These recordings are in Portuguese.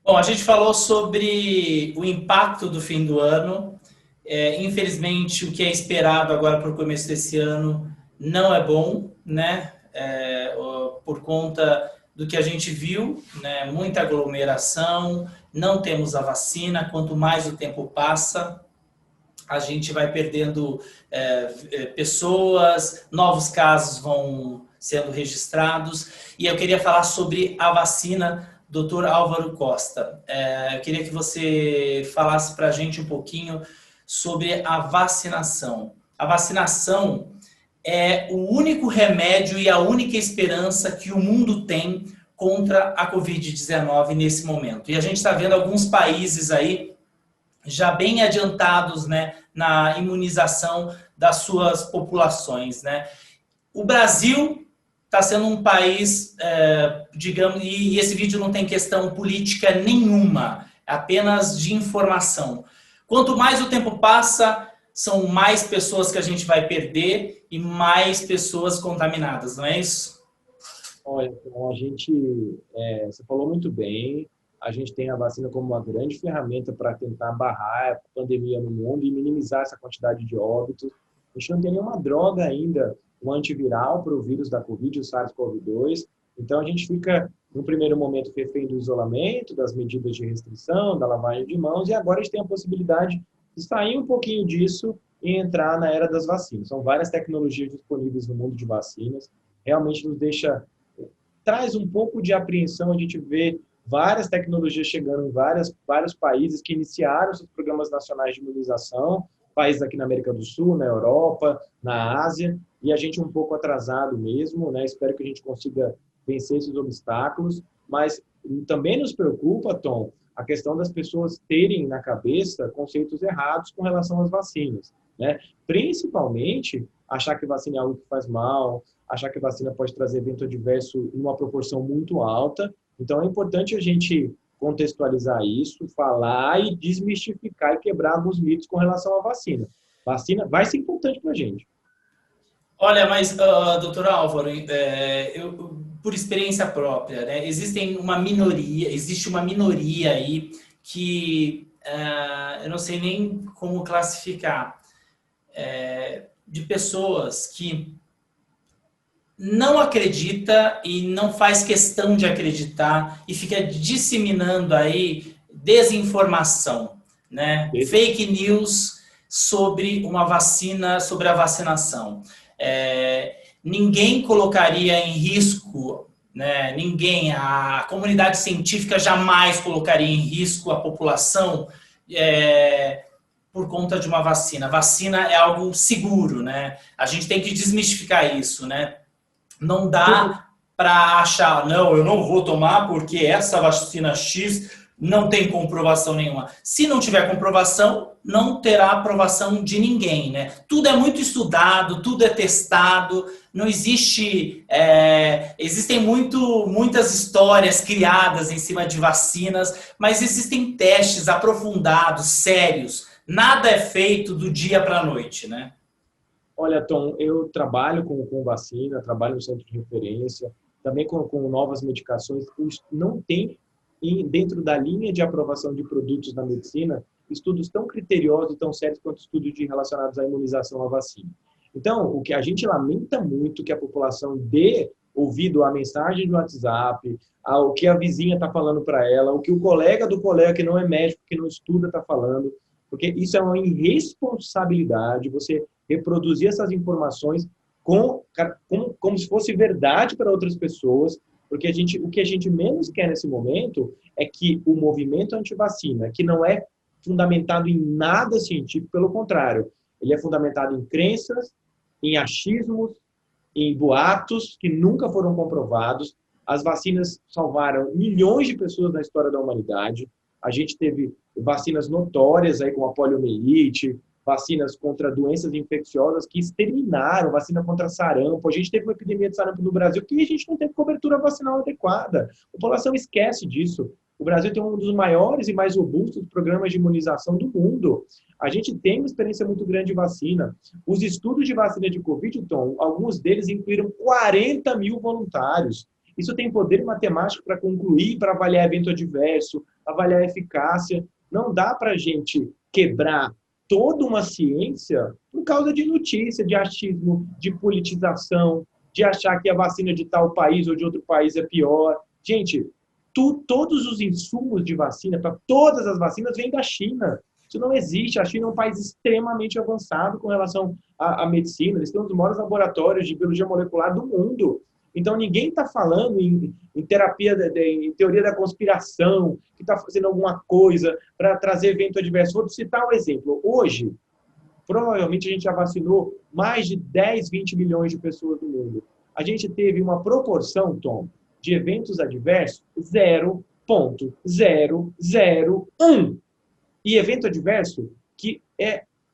Bom, a gente falou sobre o impacto do fim do ano. Infelizmente, o que é esperado agora para o começo desse ano não é bom, né? Por conta do que a gente viu, né? Muita aglomeração, não temos a vacina. Quanto mais o tempo passa, a gente vai perdendo pessoas, novos casos vão sendo registrados. E eu queria falar sobre a vacina, Dr. Álvaro Costa. Eu queria que você falasse para a gente um pouquinho sobre a vacinação. A vacinação é o único remédio e a única esperança que o mundo tem contra a Covid-19 nesse momento. E a gente está vendo alguns países aí já bem adiantados, né, na imunização das suas populações, né? O Brasil está sendo um país, digamos, e esse vídeo não tem questão política nenhuma, é apenas de informação. Quanto mais o tempo passa, são mais pessoas que a gente vai perder e mais pessoas contaminadas, não é isso? Olha, então, você falou muito bem, a gente tem a vacina como uma grande ferramenta para tentar barrar a pandemia no mundo e minimizar essa quantidade de óbitos. A gente não tem nenhuma droga ainda, um antiviral para o vírus da Covid, o SARS-CoV-2. Então, a gente fica, no primeiro momento, refém do isolamento, das medidas de restrição, da lavagem de mãos, e agora a gente tem a possibilidade de sair um pouquinho disso e entrar na era das vacinas. São várias tecnologias disponíveis no mundo de vacinas, realmente nos deixa traz um pouco de apreensão. A gente vê várias tecnologias chegando em vários países que iniciaram seus programas nacionais de imunização, países aqui na América do Sul, na Europa, na Ásia, e a gente um pouco atrasado mesmo, né? Espero que a gente consiga vencer esses obstáculos, mas também nos preocupa, Tom, a questão das pessoas terem na cabeça conceitos errados com relação às vacinas, né? Principalmente achar que vacina é algo que faz mal, achar que a vacina pode trazer evento adverso em uma proporção muito alta. Então, é importante a gente contextualizar isso, falar e desmistificar e quebrar alguns mitos com relação à vacina. Vacina vai ser importante para a gente. Olha, mas, doutor Álvaro, por experiência própria, né, existe uma minoria aí que eu não sei nem como classificar, de pessoas que não acredita e não faz questão de acreditar e fica disseminando aí desinformação, né? Fake news sobre uma vacina, sobre a vacinação. Ninguém colocaria em risco, né? A comunidade científica jamais colocaria em risco a população por conta de uma vacina. Vacina é algo seguro, né? A gente tem que desmistificar isso, né? Não dá para achar, não, eu não vou tomar porque essa vacina X não tem comprovação nenhuma. Se não tiver comprovação, não terá aprovação de ninguém, né? Tudo é muito estudado, tudo é testado, não existe... existem muitas histórias criadas em cima de vacinas, mas existem testes aprofundados, sérios. Nada é feito do dia para a noite, né? Olha, Tom, eu trabalho com vacina, trabalho no centro de referência, também com novas medicações. Não tem, dentro da linha de aprovação de produtos na medicina, estudos tão criteriosos e tão sérios quanto estudos relacionados à imunização à vacina. Então, o que a gente lamenta muito que a população dê ouvido à mensagem do WhatsApp, ao que a vizinha está falando para ela, o que o colega do colega que não é médico, que não estuda, está falando, porque isso é uma irresponsabilidade, você reproduzir essas informações como se fosse verdade para outras pessoas, porque o que a gente menos quer nesse momento é que o movimento antivacina, que não é fundamentado em nada científico, pelo contrário, ele é fundamentado em crenças, em achismos, em boatos que nunca foram comprovados. As vacinas salvaram milhões de pessoas na história da humanidade. A gente teve vacinas notórias aí, como a poliomielite, vacinas contra doenças infecciosas que exterminaram, vacina contra sarampo. A gente teve uma epidemia de sarampo no Brasil que a gente não teve cobertura vacinal adequada. A população esquece disso. O Brasil tem um dos maiores e mais robustos programas de imunização do mundo. A gente tem uma experiência muito grande de vacina. Os estudos de vacina de Covid, Tom, alguns deles incluíram 40 mil voluntários. Isso tem poder matemático para concluir, para avaliar evento adverso, avaliar eficácia. Não dá para a gente quebrar toda uma ciência por causa de notícia, de achismo, de politização, de achar que a vacina de tal país ou de outro país é pior. Gente, todos os insumos de vacina, para todas as vacinas, vêm da China. Isso não existe. A China é um país extremamente avançado com relação à medicina. Eles têm um dos maiores laboratórios de biologia molecular do mundo. Então, ninguém está falando em terapia, em teoria da conspiração, que está fazendo alguma coisa para trazer evento adverso. Vou citar um exemplo. Hoje, provavelmente, a gente já vacinou mais de 10, 20 milhões de pessoas no mundo. A gente teve uma proporção, Tom, de eventos adversos 0,001. E evento adverso que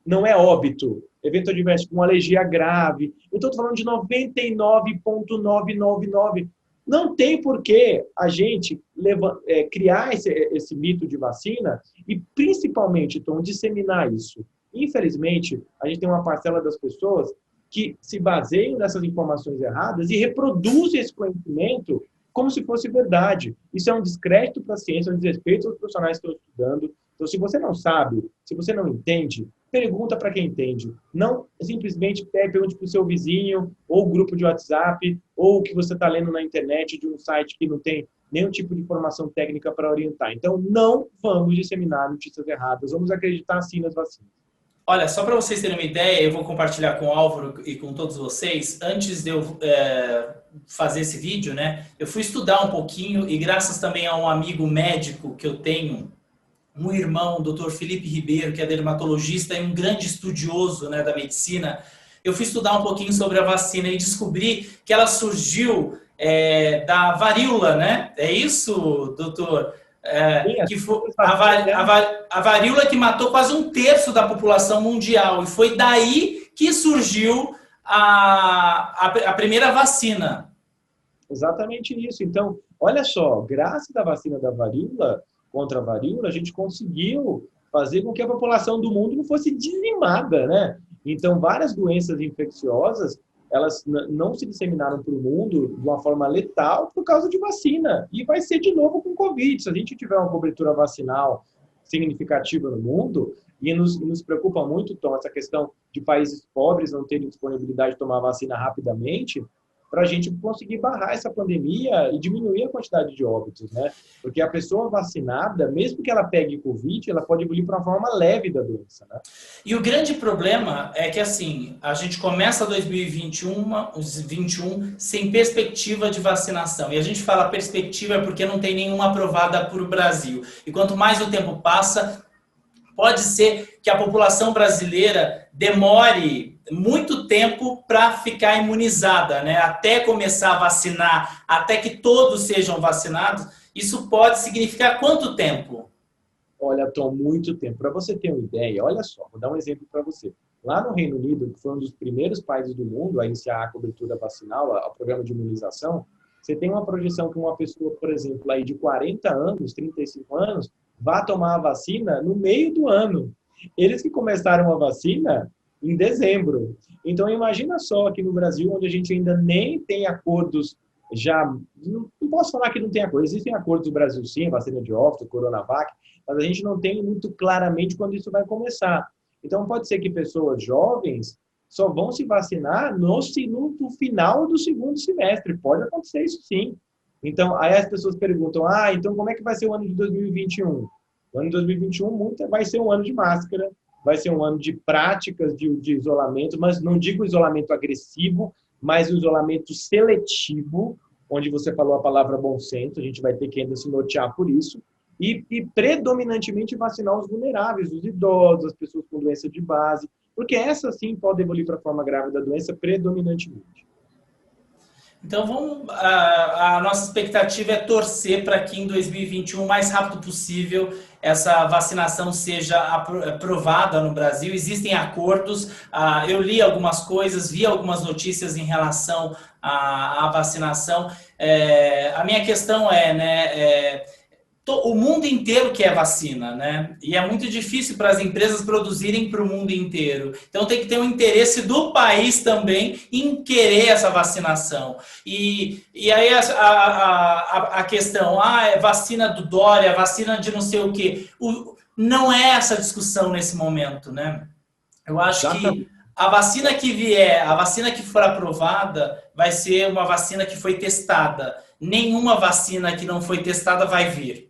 não é óbito. Evento adverso com alergia grave. Eu estou falando de 99,999. Não tem por que a gente criar esse mito de vacina e, principalmente, Tom, disseminar isso. Infelizmente, a gente tem uma parcela das pessoas que se baseiam nessas informações erradas e reproduzem esse conhecimento como se fosse verdade. Isso é um descrédito para a ciência, um desrespeito aos profissionais que estão estudando. Então, se você não sabe, se você não entende, pergunta para quem entende. Não simplesmente pergunte para o seu vizinho, ou grupo de WhatsApp, ou o que você está lendo na internet de um site que não tem nenhum tipo de informação técnica para orientar. Então, não vamos disseminar notícias erradas. Vamos acreditar sim nas vacinas. Olha, só para vocês terem uma ideia, eu vou compartilhar com o Álvaro e com todos vocês. Antes de eu fazer esse vídeo, né, eu fui estudar um pouquinho e graças também a um amigo médico que eu tenho, um irmão, o Dr. Felipe Ribeiro, que é dermatologista e um grande estudioso, né, da medicina, eu fui estudar um pouquinho sobre a vacina e descobri que ela surgiu da varíola, né? É isso, doutor? Que foi a varíola que matou quase 1/3 da população mundial. E foi daí que surgiu a primeira vacina. Exatamente isso. Então, olha só, graças à vacina da varíola, contra a varíola, a gente conseguiu fazer com que a população do mundo não fosse dizimada, né? Então, várias doenças infecciosas, elas não se disseminaram para o mundo de uma forma letal por causa de vacina. E vai ser de novo com Covid. Se a gente tiver uma cobertura vacinal significativa no mundo, e nos preocupa muito, Tom, essa questão de países pobres não terem disponibilidade de tomar vacina rapidamente, para a gente conseguir barrar essa pandemia e diminuir a quantidade de óbitos, né? Porque a pessoa vacinada, mesmo que ela pegue Covid, ela pode evoluir para uma forma leve da doença, né? E o grande problema é que, assim, a gente começa 2021 sem perspectiva de vacinação. E a gente fala perspectiva porque não tem nenhuma aprovada para o Brasil. E quanto mais o tempo passa, pode ser que a população brasileira demore muito tempo para ficar imunizada, né? Até começar a vacinar, até que todos sejam vacinados, isso pode significar quanto tempo? Olha, Tom, muito tempo. Para você ter uma ideia, olha só, vou dar um exemplo para você. Lá no Reino Unido, que foi um dos primeiros países do mundo a iniciar a cobertura vacinal, o programa de imunização, você tem uma projeção que uma pessoa, por exemplo, aí de 40 anos, 35 anos, vá tomar a vacina no meio do ano. Eles que começaram a vacina em dezembro. Então, imagina só aqui no Brasil, onde a gente ainda nem tem acordos, não posso falar que não tem acordo, existem acordos do Brasil sim, vacina de Oxford, Coronavac, mas a gente não tem muito claramente quando isso vai começar. Então, pode ser que pessoas jovens só vão se vacinar no final do segundo semestre. Pode acontecer isso sim. Então, aí as pessoas perguntam, então como é que vai ser o ano de 2021? O ano de 2021 vai ser um ano de máscara, vai ser um ano de práticas de isolamento, mas não digo isolamento agressivo, mas o isolamento seletivo, onde você falou a palavra bom senso, a gente vai ter que ainda se nortear por isso, e predominantemente vacinar os vulneráveis, os idosos, as pessoas com doença de base, porque essa sim pode evoluir para a forma grave da doença predominantemente. Então, a nossa expectativa é torcer para que em 2021, o mais rápido possível, essa vacinação seja aprovada no Brasil. Existem acordos, eu li algumas coisas, vi algumas notícias em relação à vacinação. A minha questão o mundo inteiro quer vacina, né? E é muito difícil para as empresas produzirem para o mundo inteiro. Então tem que ter um interesse do país também em querer essa vacinação. E aí a questão, é vacina do Dória, vacina de não sei o quê. Não é essa discussão nesse momento, né? Eu acho que a vacina que vier, a vacina que for aprovada, vai ser uma vacina que foi testada. Nenhuma vacina que não foi testada vai vir.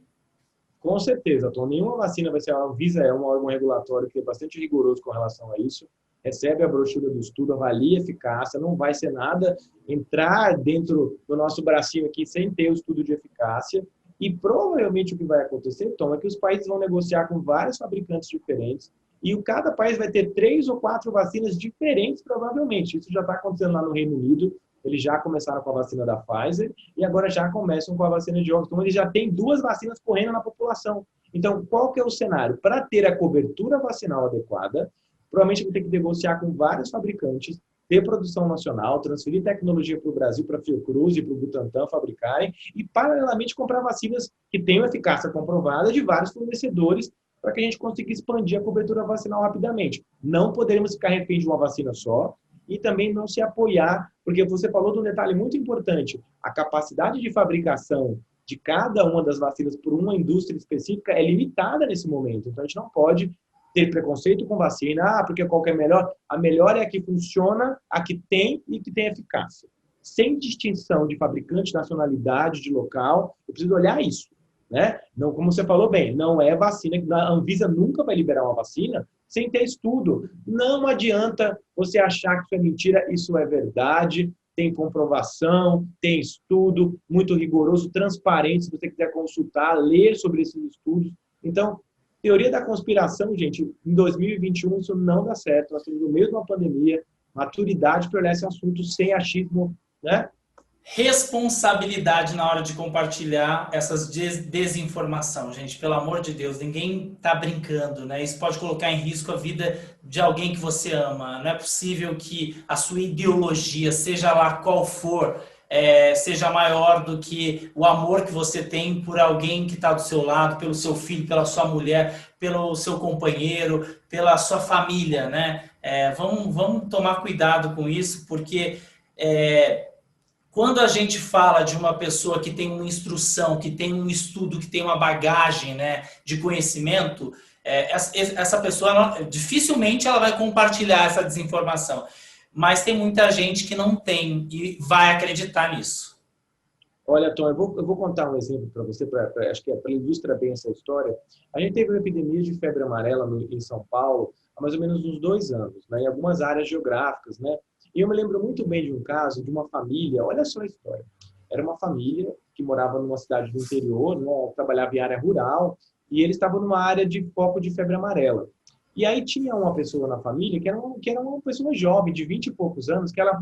Com certeza, Tom. Nenhuma vacina vai ser. A Anvisa é um órgão regulatório que é bastante rigoroso com relação a isso. Recebe a brochura do estudo, avalia a eficácia, não vai ser nada entrar dentro do nosso bracinho aqui sem ter o estudo de eficácia. E provavelmente o que vai acontecer, Tom, é que os países vão negociar com vários fabricantes diferentes e cada país vai ter 3 ou 4 vacinas diferentes, provavelmente. Isso já está acontecendo lá no Reino Unido. Eles já começaram com a vacina da Pfizer e agora já começam com a vacina de Oxford. Então, eles já têm 2 vacinas correndo na população. Então, qual que é o cenário? Para ter a cobertura vacinal adequada, provavelmente vão ter que negociar com vários fabricantes, ter produção nacional, transferir tecnologia para o Brasil, para a Fiocruz e para o Butantan fabricarem e, paralelamente, comprar vacinas que tenham eficácia comprovada de vários fornecedores para que a gente consiga expandir a cobertura vacinal rapidamente. Não poderemos ficar refém de uma vacina só, e também não se apoiar, porque você falou de um detalhe muito importante, a capacidade de fabricação de cada uma das vacinas por uma indústria específica é limitada nesse momento, então a gente não pode ter preconceito com vacina, porque qual que é melhor? A melhor é a que funciona, a que tem e que tem eficácia. Sem distinção de fabricante, nacionalidade, de local, eu preciso olhar isso. Né? Não, como você falou bem, não é vacina, a Anvisa nunca vai liberar uma vacina sem ter estudo. Não adianta você achar que isso é mentira, isso é verdade, tem comprovação, tem estudo muito rigoroso, transparente, se você quiser consultar, ler sobre esses estudos. Então, teoria da conspiração, gente, em 2021 isso não dá certo, nós temos no meio de uma pandemia, maturidade para olhar esse assunto sem achismo, né? Responsabilidade na hora de compartilhar essas desinformação, gente, pelo amor de Deus, ninguém tá brincando, né? Isso pode colocar em risco a vida de alguém que você ama. Não é possível que a sua ideologia, seja lá qual for, seja maior do que o amor que você tem por alguém que está do seu lado, pelo seu filho, pela sua mulher, pelo seu companheiro, pela sua família, né? Vamos tomar cuidado com isso, porque quando a gente fala de uma pessoa que tem uma instrução, que tem um estudo, que tem uma bagagem, né, de conhecimento, essa pessoa dificilmente ela vai compartilhar essa desinformação. Mas tem muita gente que não tem e vai acreditar nisso. Olha, Tom, eu vou contar um exemplo para você, acho que ilustra bem essa história. A gente teve uma epidemia de febre amarela em São Paulo há mais ou menos uns 2 anos, né, em algumas áreas geográficas, né? E eu me lembro muito bem de um caso de uma família, olha só a história. Era uma família que morava numa cidade do interior, né, trabalhava em área rural, e eles estavam numa área de foco de febre amarela. E aí tinha uma pessoa na família que era uma pessoa jovem, de 20 e poucos anos, que ela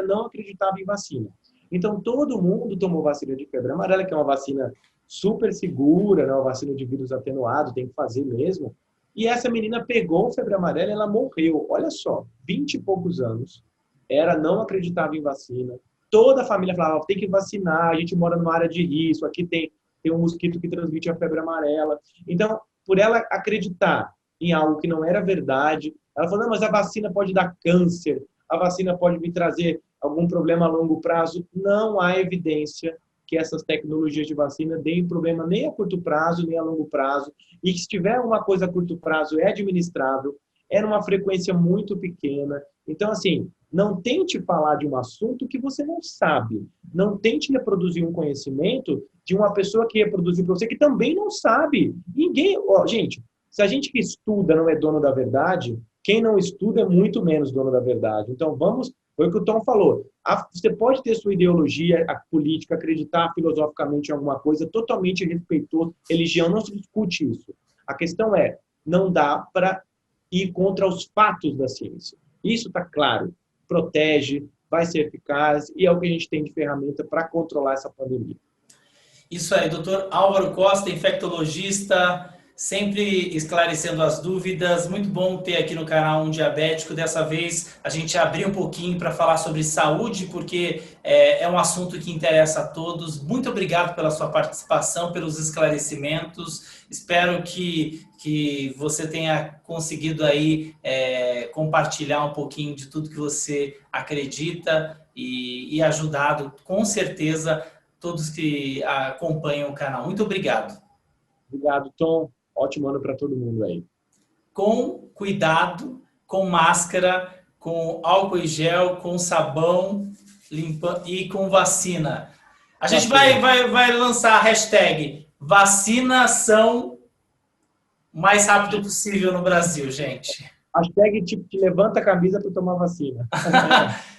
não acreditava em vacina. Então, todo mundo tomou vacina de febre amarela, que é uma vacina super segura, né, uma vacina de vírus atenuado, tem que fazer mesmo. E essa menina pegou febre amarela e ela morreu. Olha só, 20 e poucos anos, não acreditava em vacina. Toda a família falava, tem que vacinar, a gente mora numa área de risco, aqui tem um mosquito que transmite a febre amarela. Então, por ela acreditar em algo que não era verdade, ela falou, não, mas a vacina pode dar câncer, a vacina pode me trazer algum problema a longo prazo. Não há evidência que essas tecnologias de vacina deem problema nem a curto prazo, nem a longo prazo. E que se tiver uma coisa a curto prazo, é administrável, é numa frequência muito pequena. Então, assim, não tente falar de um assunto que você não sabe. Não tente reproduzir um conhecimento de uma pessoa que reproduziu para você que também não sabe. Ninguém... gente, se a gente que estuda não é dono da verdade, quem não estuda é muito menos dono da verdade. Então, foi o que o Tom falou. Você pode ter sua ideologia política, acreditar filosoficamente em alguma coisa, totalmente respeitoso. Religião, não se discute isso. A questão não dá para ir contra os fatos da ciência. Isso está claro. Protege, vai ser eficaz e é o que a gente tem de ferramenta para controlar essa pandemia. Isso aí, doutor Álvaro Costa, infectologista, sempre esclarecendo as dúvidas. Muito bom ter aqui no canal um diabético. Dessa vez a gente abriu um pouquinho para falar sobre saúde, porque é um assunto que interessa a todos. Muito obrigado pela sua participação, pelos esclarecimentos. Espero que você tenha conseguido aí compartilhar um pouquinho de tudo que você acredita e ajudado, com certeza, todos que acompanham o canal. Muito obrigado. Obrigado, Tom. Ótimo ano para todo mundo aí. Com cuidado, com máscara, com álcool e gel, com sabão e com vacina. A gente vai lançar a hashtag vacinação o mais rápido possível no Brasil, gente. Hashtag tipo, levanta a camisa para tomar vacina.